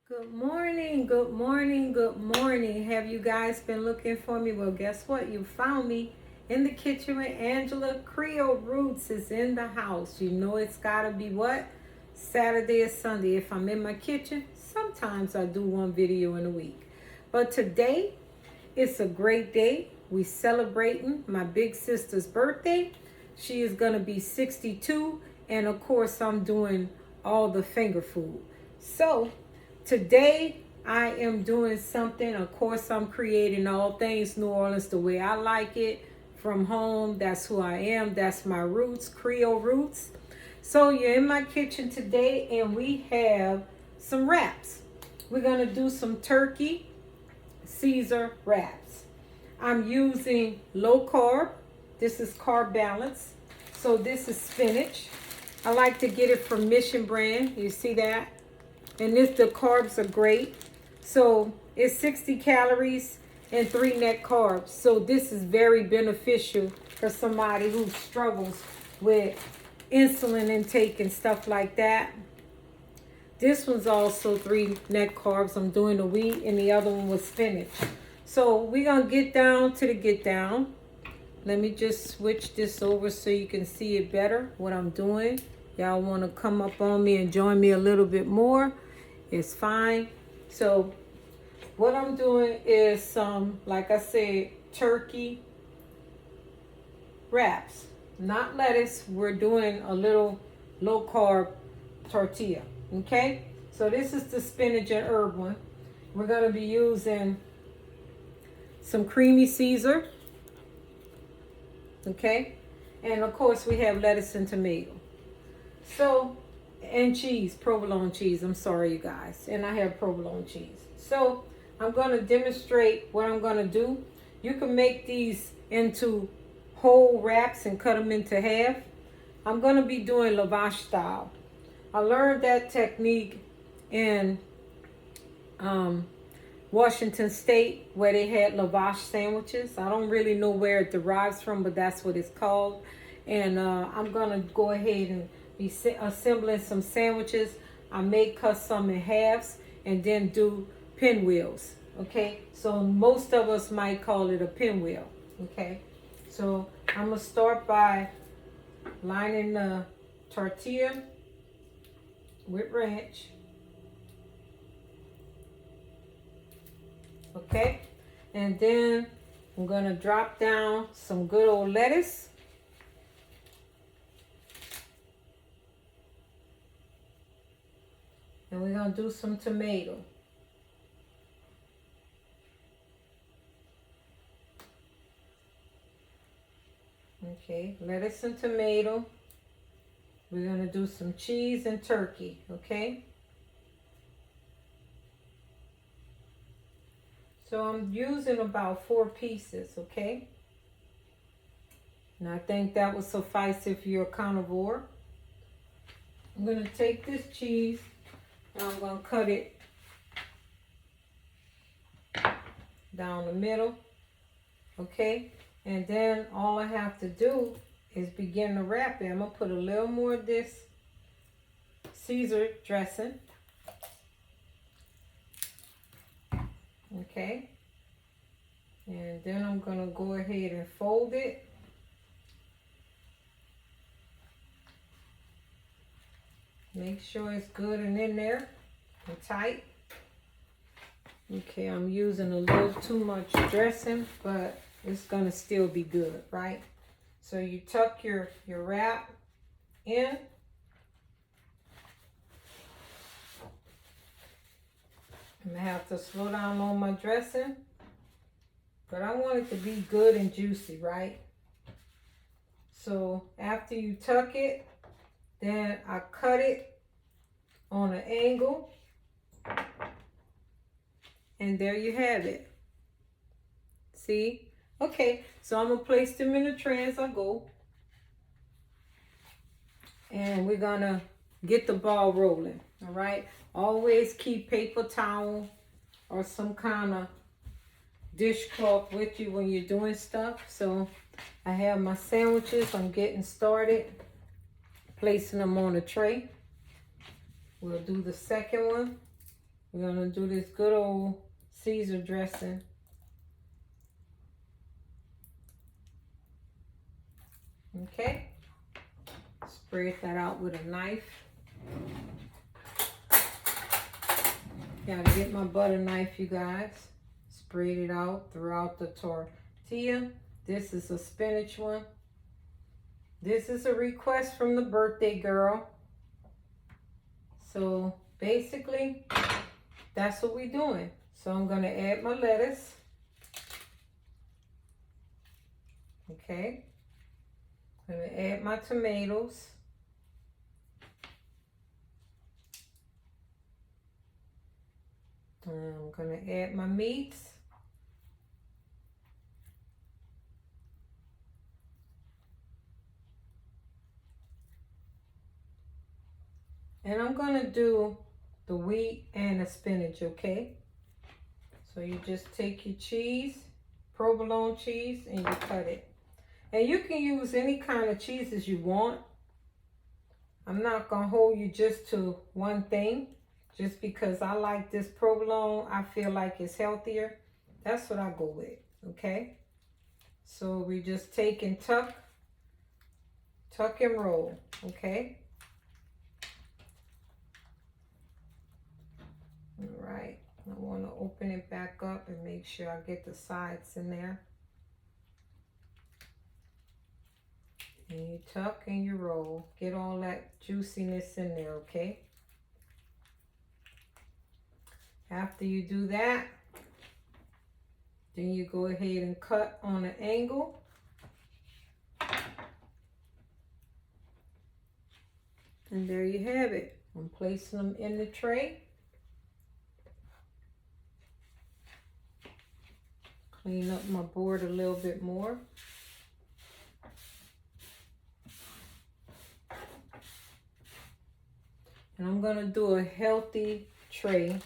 Good morning, good morning, good morning. Have you guys been looking for me? Well, guess what? You found me in the kitchen with Angela. Creole Roots is in the house. You know it's gotta be what? Saturday or Sunday. If I'm in my kitchen, sometimes I do one video in a week. But today, it's a great day. We celebrating my big sister's birthday. She is gonna be 62, and of course I'm doing all the finger food. So today I am doing something. Of course, I'm creating all things New Orleans the way I like it from home. That's who I am. That's my roots, Creole roots. So you're in my kitchen today and we have some wraps. We're going to do some turkey Cesar wraps. I'm using low carb. This is carb balance. So this is spinach. I like to get it from Mission Brand. You see that? And the carbs are great. So it's 60 calories and 3 net carbs. So this is very beneficial for somebody who struggles with insulin intake and stuff like that. This one's also 3 net carbs. I'm doing the wheat, and the other one was spinach. So we're gonna get down to the get down. Let me just switch this over so you can see it better, what I'm doing. Y'all wanna come up on me and join me a little bit more, it's fine. So what I'm doing is some, like I said, turkey wraps, not lettuce. We're doing a little low carb tortilla, okay? So this is the spinach and herb one. We're gonna be using some creamy Caesar, okay? And of course we have lettuce and tomato. So, and cheese, provolone cheese. I'm sorry, you guys. And I have provolone cheese. So I'm going to demonstrate what I'm going to do. You can make these into whole wraps and cut them into half. I'm going to be doing Lavash style. I learned that technique in Washington State, where they had Lavash sandwiches. I don't really know where it derives from, but that's what it's called. And I'm going to go ahead and be assembling some sandwiches. I may cut some in halves and then do pinwheels. Okay, so most of us might call it a pinwheel. Okay, so I'm gonna start by lining the tortilla with ranch. Okay, and then I'm gonna drop down some good old lettuce. And we're going to do some tomato. Okay, lettuce and tomato. We're going to do some cheese and turkey, okay? So I'm using about 4 pieces, okay? And I think that will suffice if you're a carnivore. I'm going to take this cheese. I'm going to cut it down the middle, okay? And then all I have to do is begin to wrap it. I'm going to put a little more of this Caesar dressing, okay? And then I'm going to go ahead and fold it. Make sure it's good and in there and tight. Okay, I'm using a little too much dressing, but it's gonna still be good, right? So you tuck your wrap in. I'm gonna have to slow down on my dressing, but I want it to be good and juicy, right? So after you tuck it, then I cut it on an angle, and there you have it. See? Okay, so I'm gonna place them in the tray as I go. And we're gonna get the ball rolling, all right? Always keep paper towel or some kind of dishcloth with you when you're doing stuff. So I have my sandwiches, I'm getting started. Placing them on a tray. We'll do the second one. We're gonna do this good old Caesar dressing. Okay. Spread that out with a knife. Gotta get my butter knife, you guys. Spread it out throughout the tortilla. This is a spinach one. This is a request from the birthday girl. So basically, that's what we're doing. So I'm gonna add my lettuce. Okay. I'm gonna add my tomatoes. I'm gonna add my meats. And I'm gonna do the wheat and the spinach, okay? So you just take your cheese, provolone cheese, and you cut it. And you can use any kind of cheeses you want. I'm not gonna hold you just to one thing. Just because I like this provolone, I feel like it's healthier. That's what I go with, okay? So we just take and tuck and roll, okay? All right, I want to open it back up and make sure I get the sides in there. And you tuck and you roll. Get all that juiciness in there, okay? After you do that, then you go ahead and cut on an angle. And there you have it. I'm placing them in the tray. Clean up my board a little bit more. And I'm gonna do a healthy tray.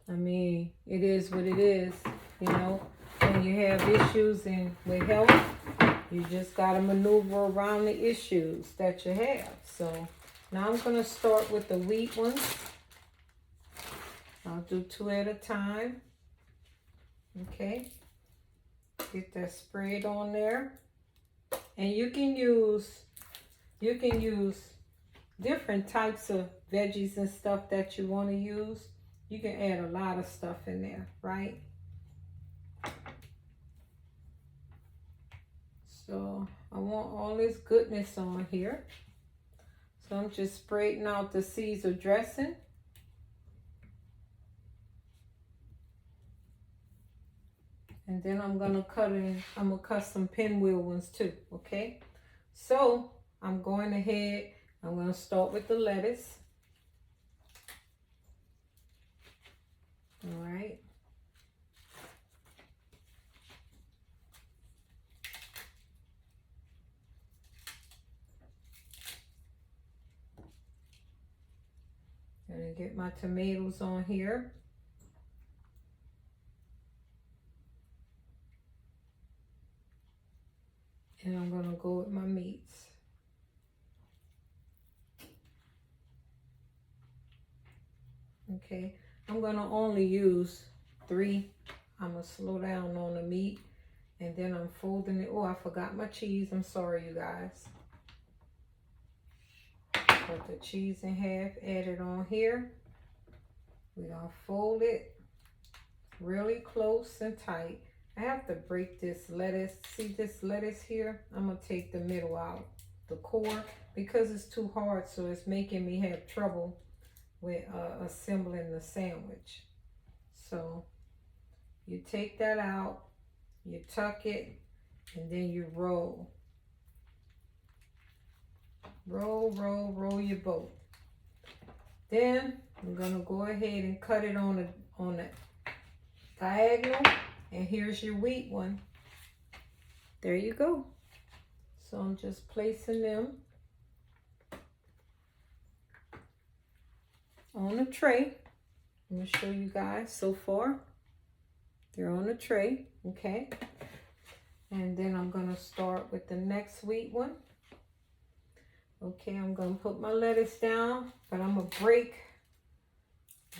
I mean, it is what it is, you know. When you have issues with health, you just gotta maneuver around the issues that you have. So now I'm gonna start with the wheat ones. I'll do 2 at a time. Okay. Get that spread on there. And you can use different types of veggies and stuff that you want to use. You can add a lot of stuff in there, right? So I want all this goodness on here. So I'm just spreading out the Caesar dressing. And then I'm gonna cut some pinwheel ones too, okay? So I'm going ahead, I'm gonna start with the lettuce. All right. Gonna get my tomatoes on here. And I'm gonna go with my meats. Okay, I'm gonna only use 3. I'm gonna slow down on the meat. And then I'm folding it. Oh, I forgot my cheese. I'm sorry, you guys. Cut the cheese in half, add it on here. We're gonna fold it really close and tight. I have to break this lettuce. See this lettuce here? I'm gonna take the middle out, the core, because it's too hard, so it's making me have trouble with assembling the sandwich. So you take that out, you tuck it, and then you roll. Roll your boat. Then I'm gonna go ahead and cut it on the diagonal, and here's your wheat one. There you go. So I'm just placing them on the tray. I'm gonna show you guys so far. They're on the tray, okay? And then I'm gonna start with the next wheat one. Okay, I'm gonna put my lettuce down, but I'm gonna break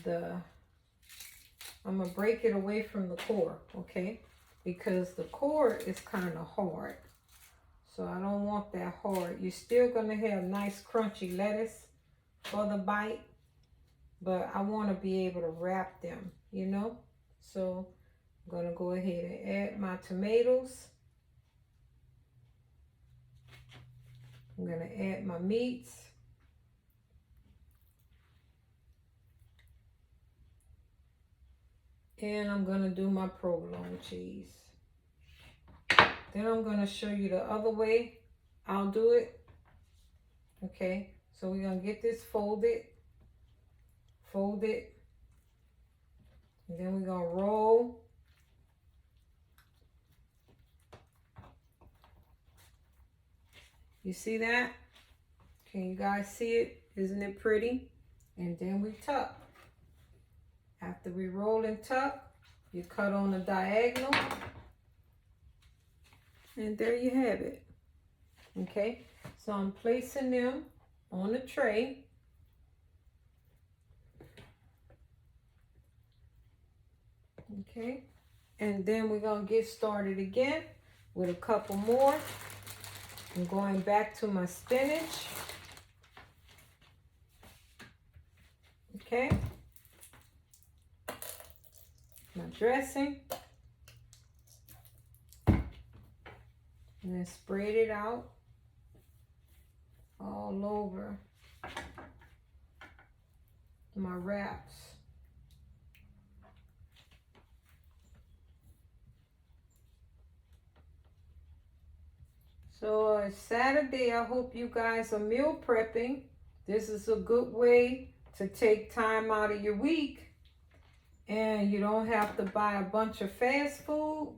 I'm gonna break it away from the core, okay? Because the core is kind of hard. So I don't want that hard. You're still gonna have nice crunchy lettuce for the bite, but I want to be able to wrap them, you know? So I'm gonna go ahead and add my tomatoes. I'm gonna add my meats. And I'm gonna do my provolone cheese. Then I'm gonna show you the other way I'll do it. Okay, so we're gonna get this folded, and then we're gonna roll. You see that? Can you guys see it? Isn't it pretty? And then we tuck. After we roll and tuck, you cut on the diagonal. And there you have it. Okay, so I'm placing them on the tray. Okay, and then we're gonna get started again with a couple more. I'm going back to my spinach. Okay, my dressing, and then spread it out all over my wraps. So it's Saturday. I hope you guys are meal prepping. This is a good way to take time out of your week, and you don't have to buy a bunch of fast food.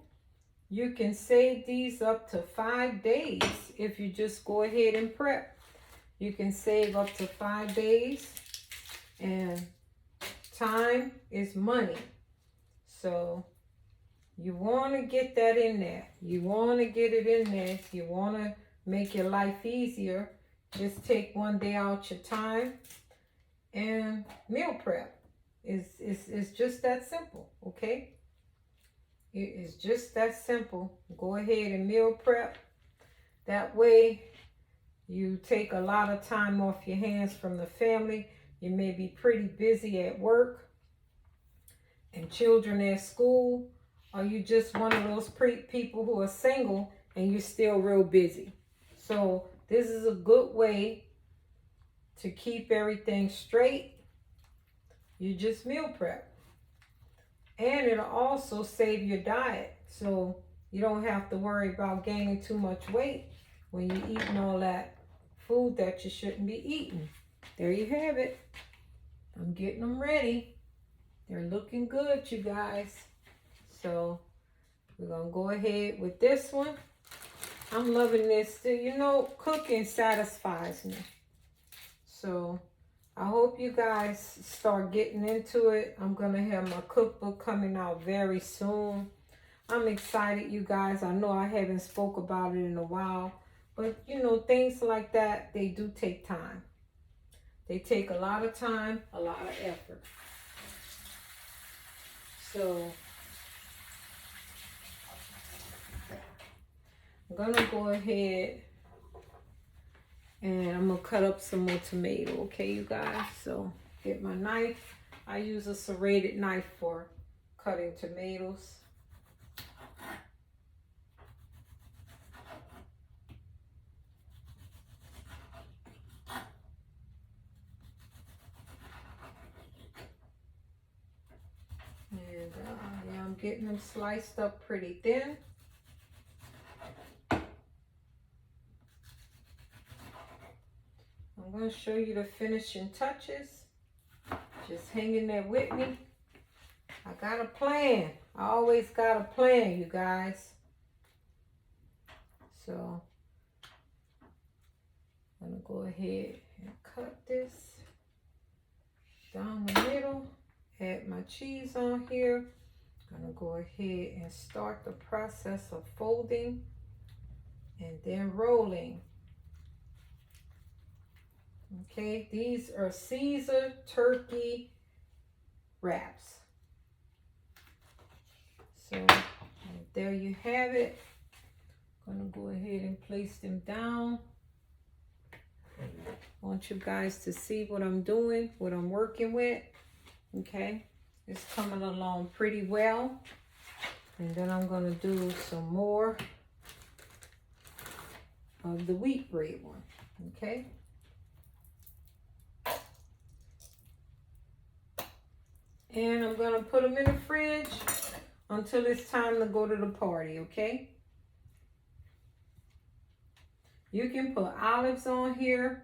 You can save these up to 5 days if you just go ahead and prep. You can save up to 5 days, and time is money. So you want to get that in there. You want to get it in there. You want to make your life easier. Just take one day out your time and meal prep. It's just that simple, okay? It is just that simple. Go ahead and meal prep. That way you take a lot of time off your hands from the family. You may be pretty busy at work and children at school, or you just one of those people who are single and you're still real busy. So this is a good way to keep everything straight. You just meal prep. And it'll also save your diet. So you don't have to worry about gaining too much weight when you're eating all that food that you shouldn't be eating. There you have it. I'm getting them ready. They're looking good, you guys. So we're gonna go ahead with this one. I'm loving this. You know, cooking satisfies me. So I hope you guys start getting into it. I'm gonna have my cookbook coming out very soon. I'm excited, you guys. I know I haven't spoke about it in a while, but you know, things like that, they do take time. They take a lot of time, a lot of effort. So I'm gonna go ahead and I'm gonna cut up some more tomato, okay, you guys? So get my knife. I use a serrated knife for cutting tomatoes. And yeah, I'm getting them sliced up pretty thin. I'm going to show you the finishing touches. Just hang in there with me. I got a plan. I always got a plan, you guys. So I'm going to go ahead and cut this down the middle. Add my cheese on here. I'm going to go ahead and start the process of folding and then rolling. Okay, these are Cesar Turkey wraps. So there you have it. I'm gonna go ahead and place them down. I want you guys to see what I'm doing, what I'm working with. Okay, it's coming along pretty well. And then I'm gonna do some more of the wheat bread one. Okay. And I'm gonna put them in the fridge until it's time to go to the party, okay? You can put olives on here.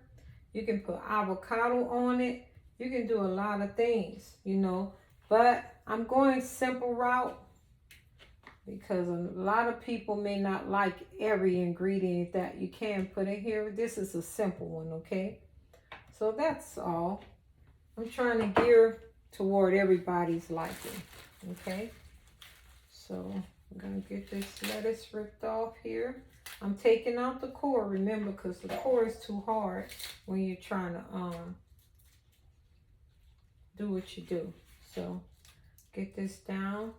You can put avocado on it. You can do a lot of things, you know. But I'm going simple route because a lot of people may not like every ingredient that you can put in here. This is a simple one, okay? So that's all. I'm trying to gear toward everybody's liking, okay? So I'm gonna get this lettuce ripped off here. I'm taking out the core, remember, because the core is too hard when you're trying to do what you do. So get this down,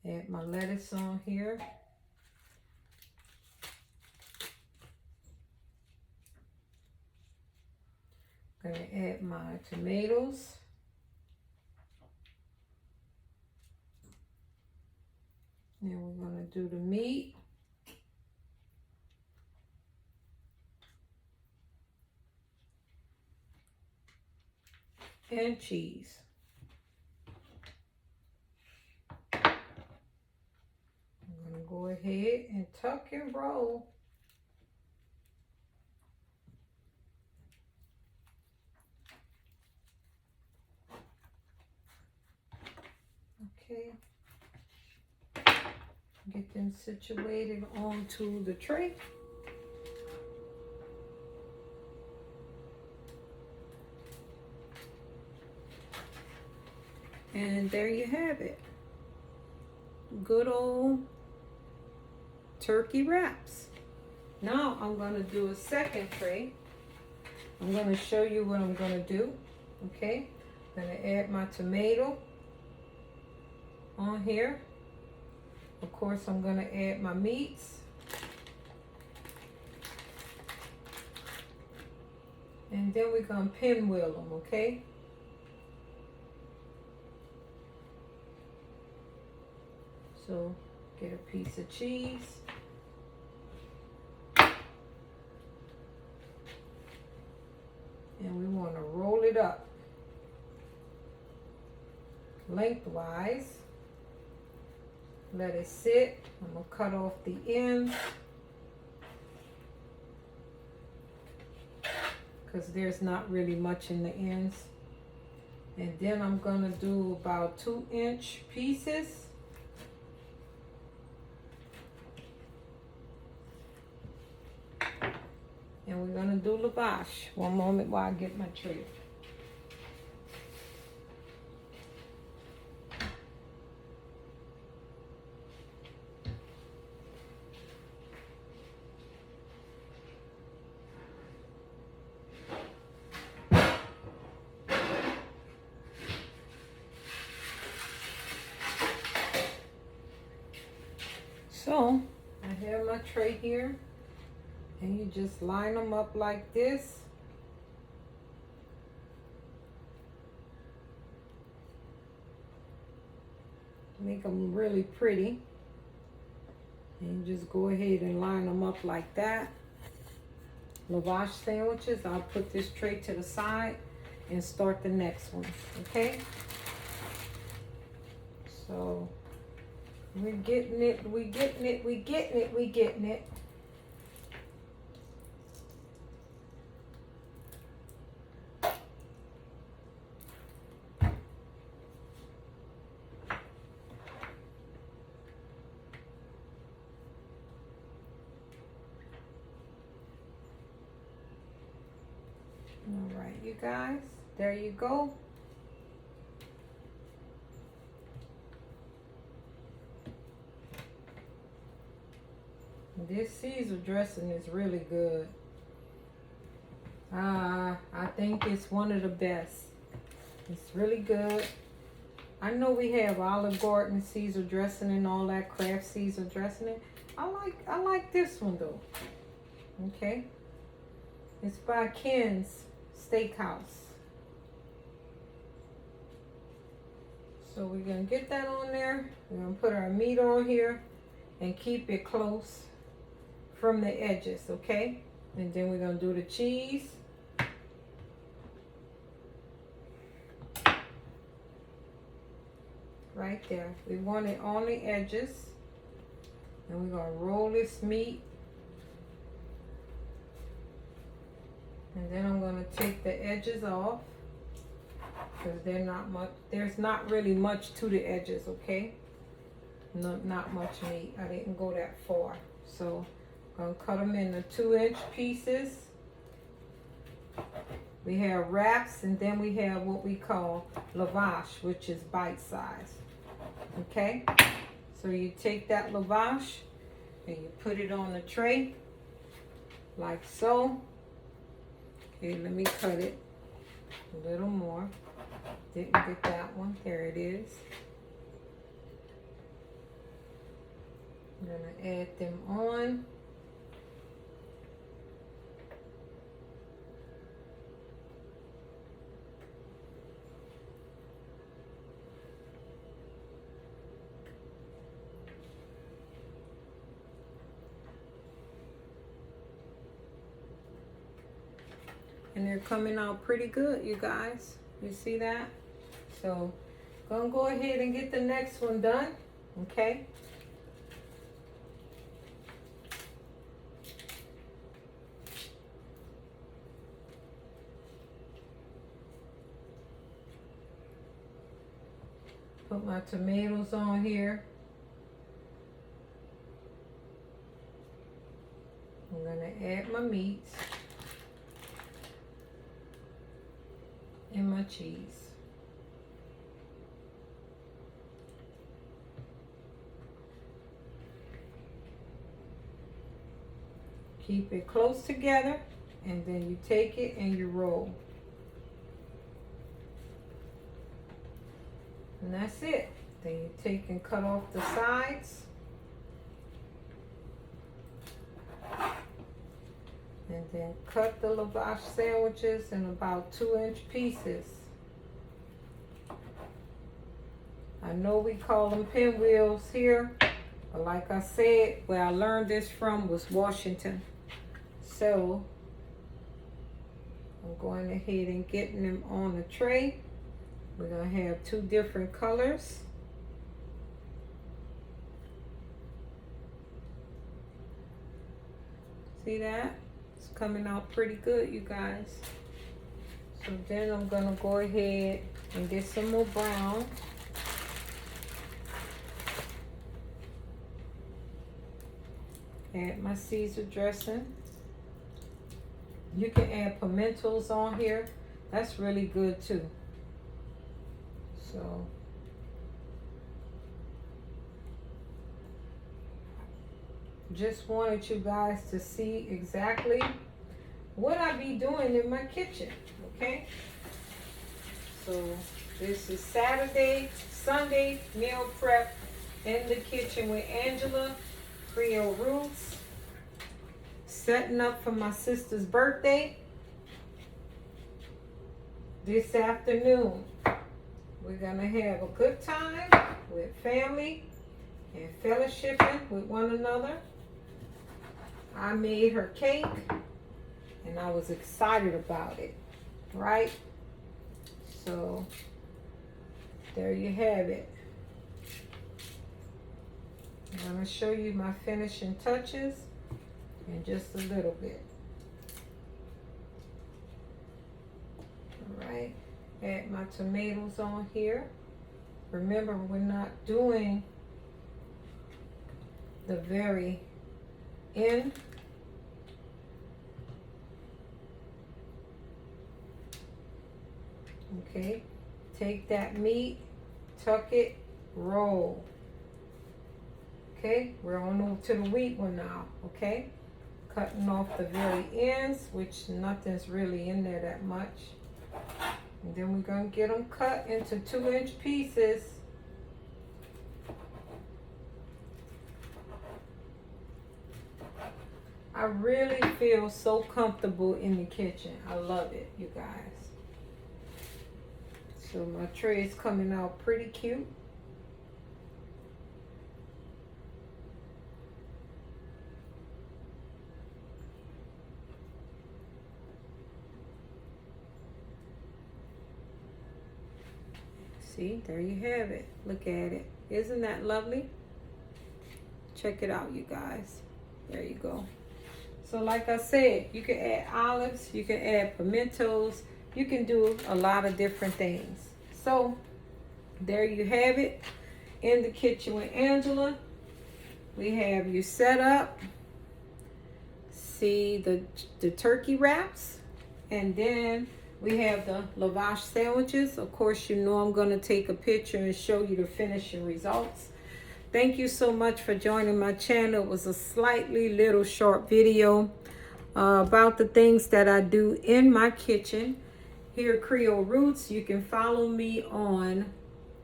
add my lettuce on here. Gonna add my tomatoes. Then we're gonna do the meat. And cheese. I'm gonna go ahead and tuck and roll. Okay. Get them situated onto the tray. And there you have it. Good old turkey wraps. Now I'm going to do a second tray. I'm going to show you what I'm going to do. Okay. I'm going to add my tomato on here. Of course, I'm going to add my meats. And then we're going to pinwheel them, okay? So get a piece of cheese. And we want to roll it up lengthwise. Let it sit. I'm going to cut off the ends because there's not really much in the ends. And then I'm going to do about 2-inch pieces. And we're going to do lavash. One moment while I get my tray. So I have my tray here. And you just line them up like this. Make them really pretty. And you just go ahead and line them up like that. Lavash sandwiches. I'll put this tray to the side and start the next one. Okay? So we're getting it, we're getting it, we're getting it, we're getting it. All right, you guys, there you go. This Caesar dressing is really good. I think it's one of the best. It's really good. I know we have Olive Garden Caesar dressing and all that, Kraft Caesar dressing it. I like this one though. Okay. It's by Ken's Steakhouse. So we're gonna get that on there. We're gonna put our meat on here and keep it close from the edges, okay? And then we're gonna do the cheese. Right there. We want it on the edges. And we're gonna roll this meat. And then I'm gonna take the edges off, because there's not really much to the edges, okay? No, not much meat. I didn't go that far. So I'm gonna cut them into 2-inch pieces. We have wraps, and then we have what we call lavash, which is bite size. Okay? So you take that lavash and you put it on the tray like so. Okay, let me cut it a little more. Didn't get that one. There it is. I'm gonna add them on. And they're coming out pretty good, you guys. You see that? So, gonna go ahead and get the next one done, okay? Put my tomatoes on here. I'm gonna add my meats and my cheese. Keep it close together, and then you take it and you roll. And that's it. Then you take and cut off the sides. And then cut the lavash sandwiches in about 2-inch pieces. I know we call them pinwheels here, but like I said, where I learned this from was Washington. So I'm going ahead and getting them on the tray. We're gonna have 2 different colors. See that? It's coming out pretty good, you guys. So then I'm gonna go ahead and get some more brown. Add my Caesar dressing. You can add pimentals on here. That's really good too. So just wanted you guys to see exactly what I be doing in my kitchen, okay? So this is Sunday meal prep in the kitchen with Angela, Creole Roots. Setting up for my sister's birthday this afternoon. We're gonna have a good time with family and fellowshipping with one another. I made her cake and I was excited about it, right? So there you have it. I'm gonna show you my finishing touches in just a little bit. All right, add my tomatoes on here. Remember, we're not doing the very end. Okay, take that meat, tuck it, roll. Okay, we're on over to the wheat one now, okay? Cutting off the very ends, which nothing's really in there that much. And then we're going to get them cut into 2-inch pieces. I really feel so comfortable in the kitchen. I love it, you guys. So my tray is coming out pretty cute. See, there you have it. Look at it. Isn't that lovely? Check it out, you guys. There you go. So like I said, you can add olives, you can add pimentos, you can do a lot of different things. So there you have it. In the kitchen with Angela. We have you set up. See the turkey wraps. And then we have the lavash sandwiches. Of course, you know I'm going to take a picture and show you the finishing results. Thank you so much for joining my channel. It was a slightly little short video about the things that I do in my kitchen here at Creole Roots. You can follow me on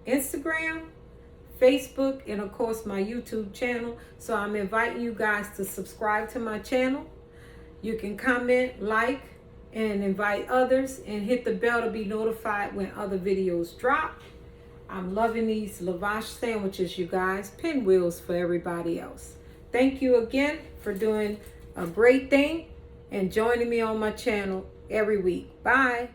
Instagram, Facebook, and of course my YouTube channel. So I'm inviting you guys to subscribe to my channel. You can comment, like, and invite others, and hit the bell to be notified when other videos drop. I'm loving these lavash sandwiches, you guys. Pinwheels for everybody else. Thank you again for doing a great thing and joining me on my channel every week. Bye.